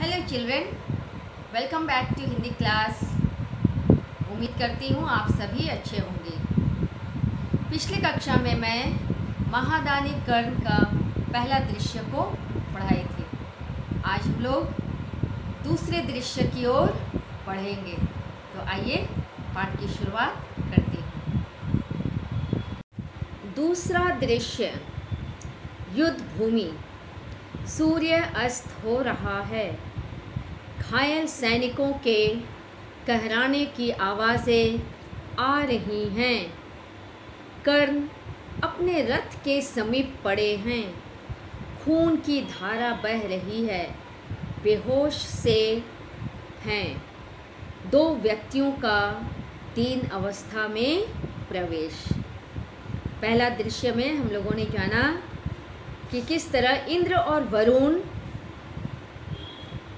Hello children, welcome back to Hindi class. उम्मीद करती हूँ आप सभी अच्छे होंगे। पिछली कक्षा में मैं महादानी कर्ण का पहला दृश्य को पढ़ाए थे। आज हम लोग दूसरे दृश्य की ओर पढ़ेंगे। तो आइए पाठ की शुरुआत करते हैं। दूसरा दृश्य, युद्ध भूमि। सूर्य अस्त हो रहा है। घायल सैनिकों के कहराने की आवाज़ें आ रही हैं। कर्ण अपने रथ के समीप पड़े हैं। खून की धारा बह रही है। बेहोश से हैं। दो व्यक्तियों का दीन अवस्था में प्रवेश। पहला दृश्य में हम लोगों ने जाना कि किस तरह इंद्र और वरुण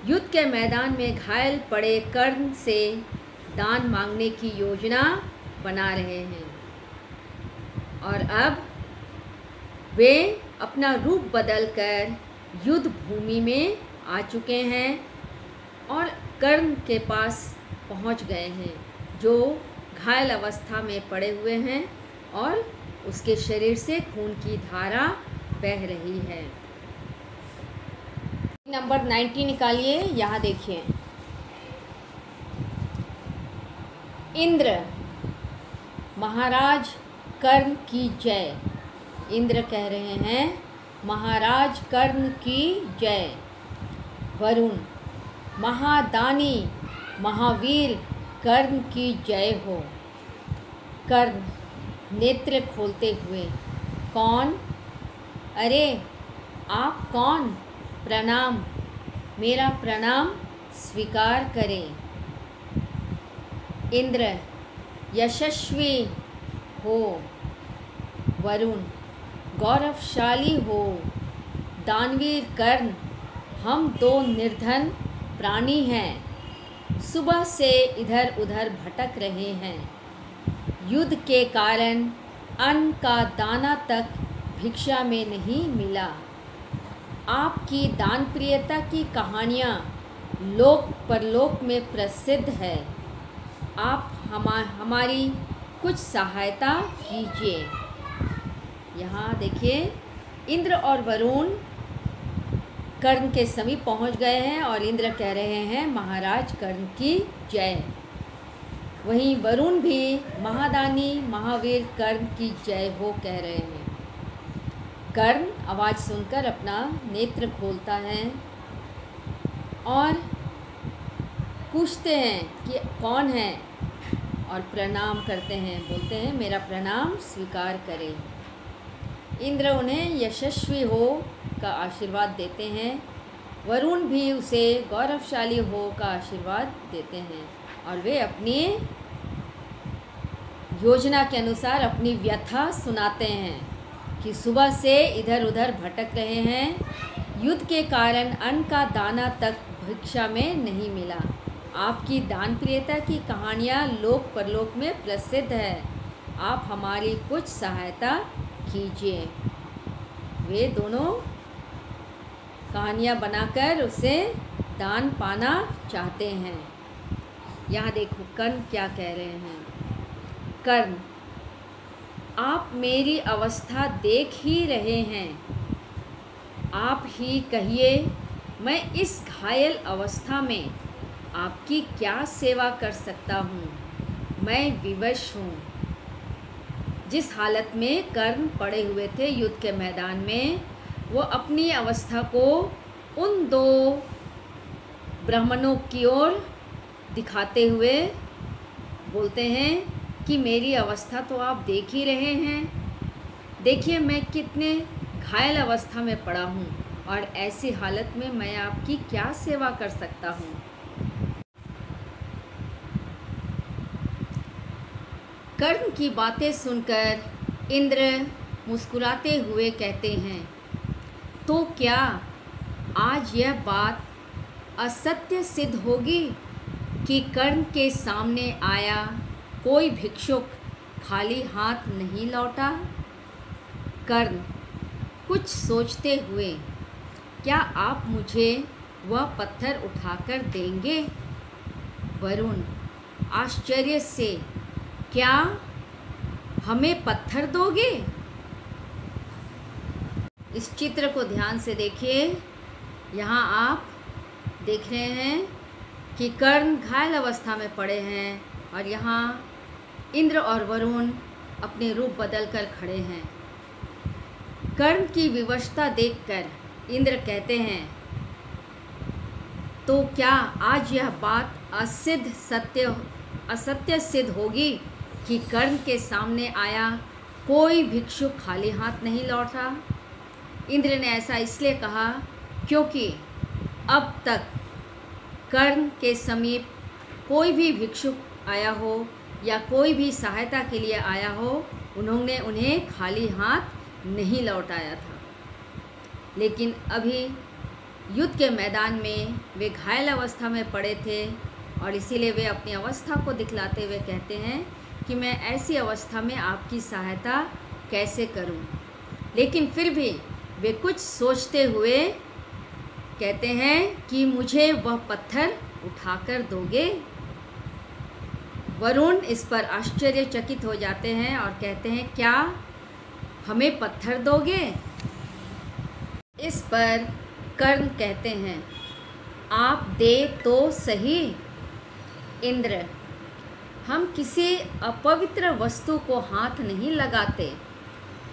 युद्ध के मैदान में घायल पड़े कर्ण से दान मांगने की योजना बना रहे हैं और अब वे अपना रूप बदलकर युद्ध भूमि में आ चुके हैं और कर्ण के पास पहुंच गए हैं, जो घायल अवस्था में पड़े हुए हैं और उसके शरीर से खून की धारा बह रही है। नंबर 90 निकालिए। यहाँ देखिए, इंद्र महाराज कर्ण की जय। इंद्र कह रहे हैं महाराज कर्ण की जय। वरुण महादानी महावीर कर्ण की जय हो। कर्ण नेत्र खोलते हुए, कौन? अरे आप कौन? प्रणाम, मेरा प्रणाम स्वीकार करें। इंद्र यशस्वी हो। वरुण गौरवशाली हो। दानवीर कर्ण, हम दो निर्धन प्राणी हैं। सुबह से इधर उधर भटक रहे हैं। युद्ध के कारण अन्न का दाना तक भिक्षा में नहीं मिला। आपकी दानप्रियता की कहानियाँ लोक परलोक में प्रसिद्ध है। आप हमारी कुछ सहायता कीजिए। यहाँ देखिए, इंद्र और वरुण कर्ण के समीप पहुँच गए हैं और इंद्र कह रहे हैं महाराज कर्ण की जय। वहीं वरुण भी महादानी महावीर कर्ण की जय हो कह रहे हैं। कर्ण आवाज़ सुनकर अपना नेत्र खोलता है और पूछते हैं कि कौन है, और प्रणाम करते हैं, बोलते हैं मेरा प्रणाम स्वीकार करें। इंद्र उन्हें यशस्वी हो का आशीर्वाद देते हैं। वरुण भी उसे गौरवशाली हो का आशीर्वाद देते हैं और वे अपनी योजना के अनुसार अपनी व्यथा सुनाते हैं कि सुबह से इधर उधर भटक रहे हैं। युद्ध के कारण अन्न का दाना तक भिक्षा में नहीं मिला। आपकी दानप्रियता की कहानियाँ लोक परलोक में प्रसिद्ध है। आप हमारी कुछ सहायता कीजिए। वे दोनों कहानियाँ बनाकर उसे दान पाना चाहते हैं। यहाँ देखो कर्ण क्या कह रहे हैं। कर्ण, आप मेरी अवस्था देख ही रहे हैं। आप ही कहिए, मैं इस घायल अवस्था में आपकी क्या सेवा कर सकता हूँ। मैं विवश हूँ। जिस हालत में कर्ण पड़े हुए थे युद्ध के मैदान में, वो अपनी अवस्था को उन दो ब्राह्मणों की ओर दिखाते हुए बोलते हैं कि मेरी अवस्था तो आप देख ही रहे हैं। देखिए मैं कितने घायल अवस्था में पड़ा हूँ और ऐसी हालत में मैं आपकी क्या सेवा कर सकता हूँ। कर्ण की बातें सुनकर इंद्र मुस्कुराते हुए कहते हैं, तो क्या आज यह बात असत्य सिद्ध होगी कि कर्ण के सामने आया कोई भिक्षुक खाली हाथ नहीं लौटा? कर्ण कुछ सोचते हुए, क्या आप मुझे वह पत्थर उठाकर देंगे। वरुण आश्चर्य से, क्या हमें पत्थर दोगे? इस चित्र को ध्यान से देखिए। यहाँ आप देख रहे हैं कि कर्ण घायल अवस्था में पड़े हैं और यहाँ इंद्र और वरुण अपने रूप बदलकर खड़े हैं। कर्ण की विवशता देखकर इंद्र कहते हैं, तो क्या आज यह बात असत्य सिद्ध होगी कि कर्ण के सामने आया कोई भिक्षु खाली हाथ नहीं लौटा? इंद्र ने ऐसा इसलिए कहा क्योंकि अब तक कर्ण के समीप कोई भी भिक्षुक आया हो या कोई भी सहायता के लिए आया हो, उन्होंने उन्हें खाली हाथ नहीं लौटाया था। लेकिन अभी युद्ध के मैदान में वे घायल अवस्था में पड़े थे और इसीलिए वे अपनी अवस्था को दिखलाते हुए कहते हैं कि मैं ऐसी अवस्था में आपकी सहायता कैसे करूं। लेकिन फिर भी वे कुछ सोचते हुए कहते हैं कि मुझे वह पत्थर उठाकर दोगे? वरुण इस पर आश्चर्यचकित हो जाते हैं और कहते हैं, क्या हमें पत्थर दोगे? इस पर कर्ण कहते हैं, आप दे तो सही इंद्र, हम किसी अपवित्र वस्तु को हाथ नहीं लगाते,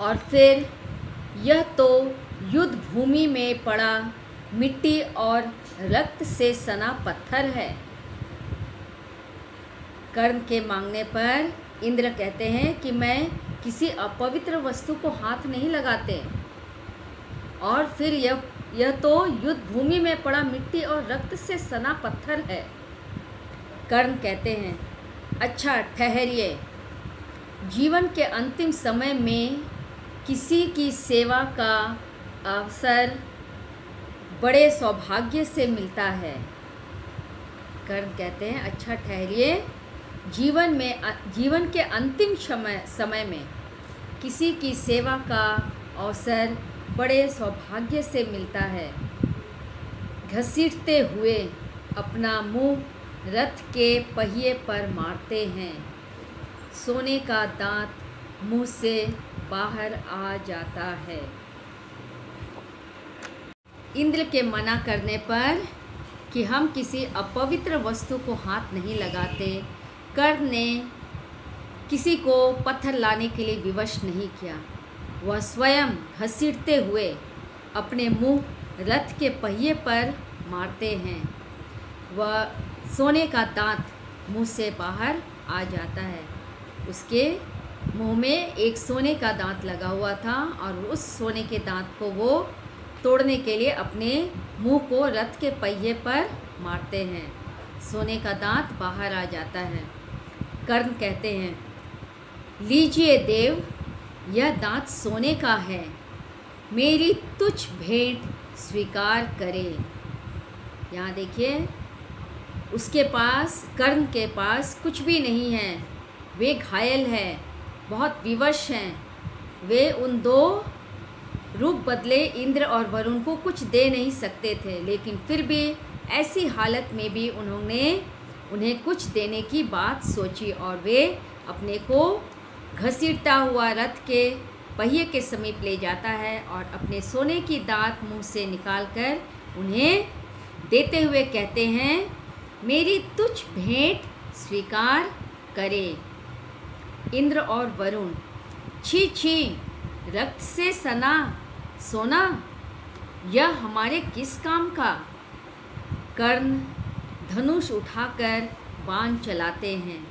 और फिर यह तो युद्ध भूमि में पड़ा मिट्टी और रक्त से सना पत्थर है। कर्ण के मांगने पर इंद्र कहते हैं कि मैं किसी अपवित्र वस्तु को हाथ नहीं लगाते, और फिर यह तो युद्ध भूमि में पड़ा मिट्टी और रक्त से सना पत्थर है। कर्ण कहते हैं, अच्छा ठहरिए, जीवन के अंतिम समय में किसी की सेवा का अवसर बड़े सौभाग्य से मिलता है। कर्ण कहते हैं, अच्छा ठहरिए, जीवन के अंतिम समय में किसी की सेवा का अवसर बड़े सौभाग्य से मिलता है। घसीटते हुए अपना मुंह रथ के पहिए पर मारते हैं, सोने का दांत मुंह से बाहर आ जाता है। इंद्र के मना करने पर कि हम किसी अपवित्र वस्तु को हाथ नहीं लगाते, कर्ण ने किसी को पत्थर लाने के लिए विवश नहीं किया। वह स्वयं घसीटते हुए अपने मुंह रथ के पहिए पर मारते हैं। वह सोने का दांत मुंह से बाहर आ जाता है। उसके मुंह में एक सोने का दांत लगा हुआ था और उस सोने के दांत को वो तोड़ने के लिए अपने मुंह को रथ के पहिए पर मारते हैं। सोने का दांत बाहर आ जाता है। कर्ण कहते हैं, लीजिए देव, यह दांत सोने का है, मेरी तुच्छ भेंट स्वीकार करें। यहाँ देखिए, उसके पास, कर्ण के पास कुछ भी नहीं है। वे घायल हैं, बहुत विवश हैं। वे उन दो रूप बदले इंद्र और वरुण को कुछ दे नहीं सकते थे, लेकिन फिर भी ऐसी हालत में भी उन्हें कुछ देने की बात सोची और वे अपने को घसीटता हुआ रथ के पहिए के समीप ले जाता है और अपने सोने की दांत मुंह से निकालकर उन्हें देते हुए कहते हैं, मेरी तुच्छ भेंट स्वीकार करे। इंद्र और वरुण, छी छी, रक्त से सना सोना, यह हमारे किस काम का? कर्ण धनुष उठाकर बाण चलाते हैं।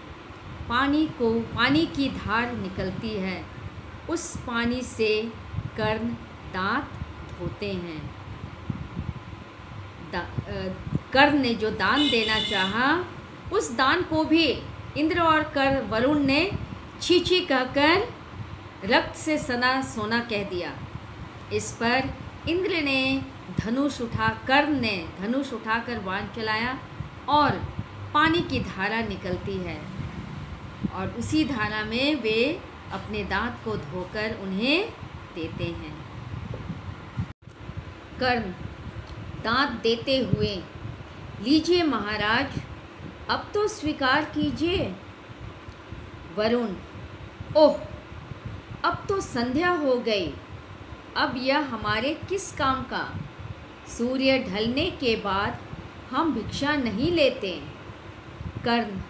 पानी की धार निकलती है। उस पानी से कर्ण दांत धोते हैं। कर्ण ने जो दान देना चाहा, उस दान को भी इंद्र और वरुण ने छी छी कहकर रक्त से सना सोना कह दिया। इस पर इंद्र ने कर्ण ने धनुष उठाकर बाण चलाया और पानी की धारा निकलती है और उसी धारा में वे अपने दांत को धोकर उन्हें देते हैं। कर्ण दांत देते हुए, लीजिए महाराज, अब तो स्वीकार कीजिए। वरुण, ओह, अब तो संध्या हो गई, अब यह हमारे किस काम का। सूर्य ढलने के बाद हम भिक्षा नहीं लेते। कर्ण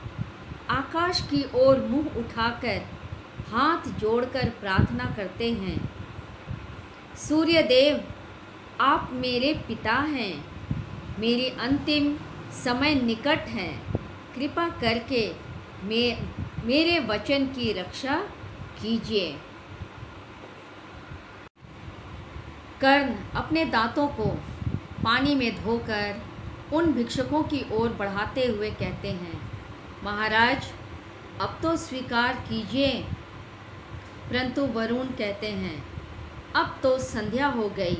आकाश की ओर मुंह उठाकर हाथ जोड़कर प्रार्थना करते हैं। सूर्यदेव, आप मेरे पिता हैं, मेरी अंतिम समय निकट है, कृपा करके मेरे वचन की रक्षा कीजिए। कर्ण अपने दांतों को पानी में धोकर उन भिक्षुकों की ओर बढ़ाते हुए कहते हैं, महाराज, अब तो स्वीकार कीजिए। परंतु वरुण कहते हैं, अब तो संध्या हो गई,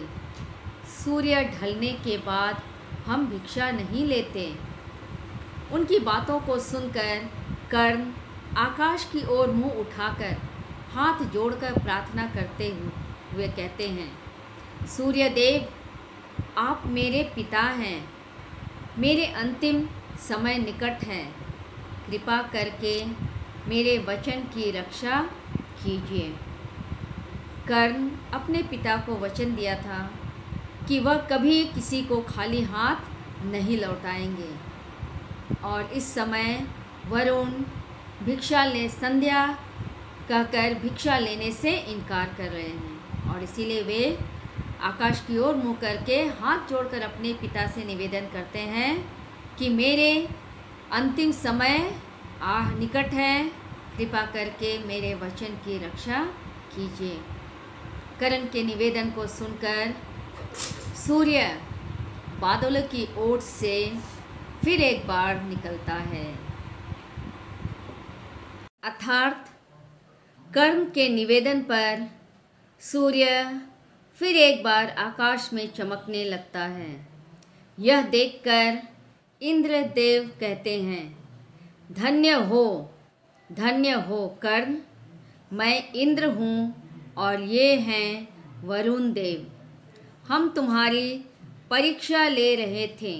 सूर्य ढलने के बाद हम भिक्षा नहीं लेते। उनकी बातों को सुनकर कर्ण आकाश की ओर मुंह उठाकर हाथ जोड़कर प्रार्थना करते हुए कहते हैं, सूर्यदेव, आप मेरे पिता हैं, मेरे अंतिम समय निकट है, कृपा करके मेरे वचन की रक्षा कीजिए। कर्ण अपने पिता को वचन दिया था कि वह कभी किसी को खाली हाथ नहीं लौटाएंगे, और इस समय वरुण संध्या कहकर भिक्षा लेने से इनकार कर रहे हैं, और इसीलिए वे आकाश की ओर मुँह करके हाथ जोड़कर अपने पिता से निवेदन करते हैं कि मेरे अंतिम समय निकट है, कृपा करके मेरे वचन की रक्षा कीजिए। कर्ण के निवेदन को सुनकर सूर्य बादलों की ओट से फिर एक बार निकलता है। अर्थात कर्ण के निवेदन पर सूर्य फिर एक बार आकाश में चमकने लगता है। यह देखकर इंद्रदेव कहते हैं, धन्य हो कर्ण, मैं इंद्र हूँ और ये हैं वरुण देव। हम तुम्हारी परीक्षा ले रहे थे,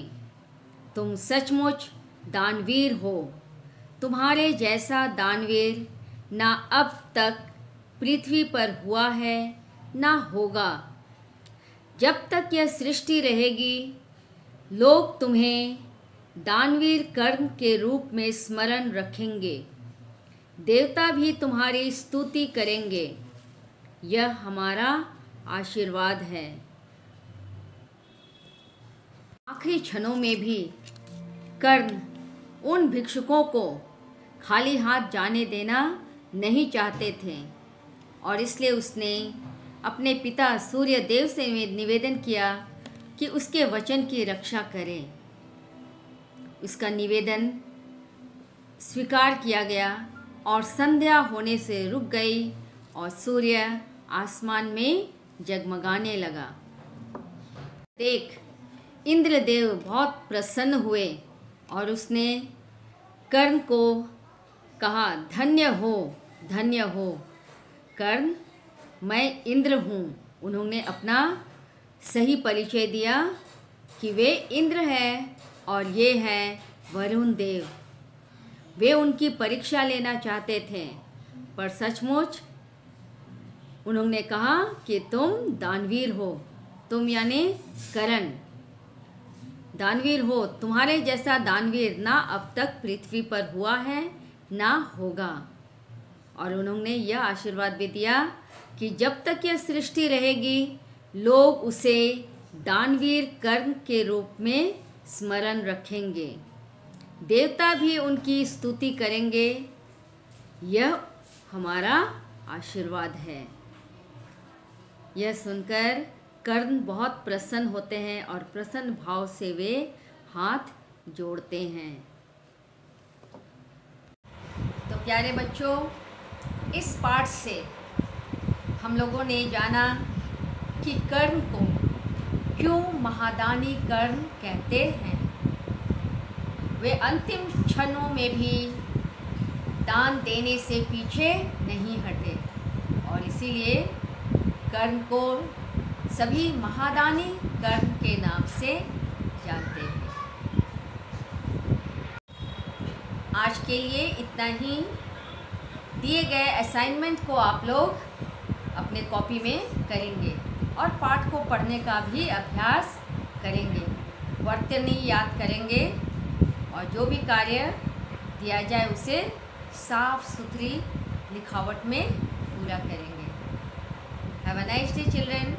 तुम सचमुच दानवीर हो। तुम्हारे जैसा दानवीर ना अब तक पृथ्वी पर हुआ है ना होगा। जब तक यह सृष्टि रहेगी, लोग तुम्हें दानवीर कर्ण के रूप में स्मरण रखेंगे, देवता भी तुम्हारी स्तुति करेंगे। यह हमारा आशीर्वाद है। आखिरी क्षणों में भी कर्ण उन भिक्षुकों को खाली हाथ जाने देना नहीं चाहते थे, और इसलिए उसने अपने पिता सूर्यदेव से निवेदन किया कि उसके वचन की रक्षा करें। उसका निवेदन स्वीकार किया गया और संध्या होने से रुक गई और सूर्य आसमान में जगमगाने लगा। देख, इंद्रदेव बहुत प्रसन्न हुए और उसने कर्ण को कहा, धन्य हो कर्ण, मैं इंद्र हूँ। उन्होंने अपना सही परिचय दिया कि वे इंद्र हैं और ये हैं वरुण देव। वे उनकी परीक्षा लेना चाहते थे, पर सचमुच उन्होंने कहा कि तुम दानवीर हो। तुम यानी कर्ण दानवीर हो। तुम्हारे जैसा दानवीर ना अब तक पृथ्वी पर हुआ है ना होगा। और उन्होंने यह आशीर्वाद भी दिया कि जब तक यह सृष्टि रहेगी, लोग उसे दानवीर कर्ण के रूप में स्मरण रखेंगे, देवता भी उनकी स्तुति करेंगे। यह हमारा आशीर्वाद है। यह सुनकर कर्ण बहुत प्रसन्न होते हैं और प्रसन्न भाव से वे हाथ जोड़ते हैं। तो प्यारे बच्चों, इस पाठ से हम लोगों ने जाना कि कर्ण को क्यों महादानी कर्ण कहते हैं। वे अंतिम क्षणों में भी दान देने से पीछे नहीं हटे, और इसीलिए कर्ण को सभी महादानी कर्ण के नाम से जानते हैं। आज के लिए इतना ही। दिए गए असाइनमेंट को आप लोग अपने कॉपी में करेंगे और पाठ को पढ़ने का भी अभ्यास करेंगे, वर्तनी याद करेंगे और जो भी कार्य दिया जाए उसे साफ सुथरी लिखावट में पूरा करेंगे। Have a nice day children.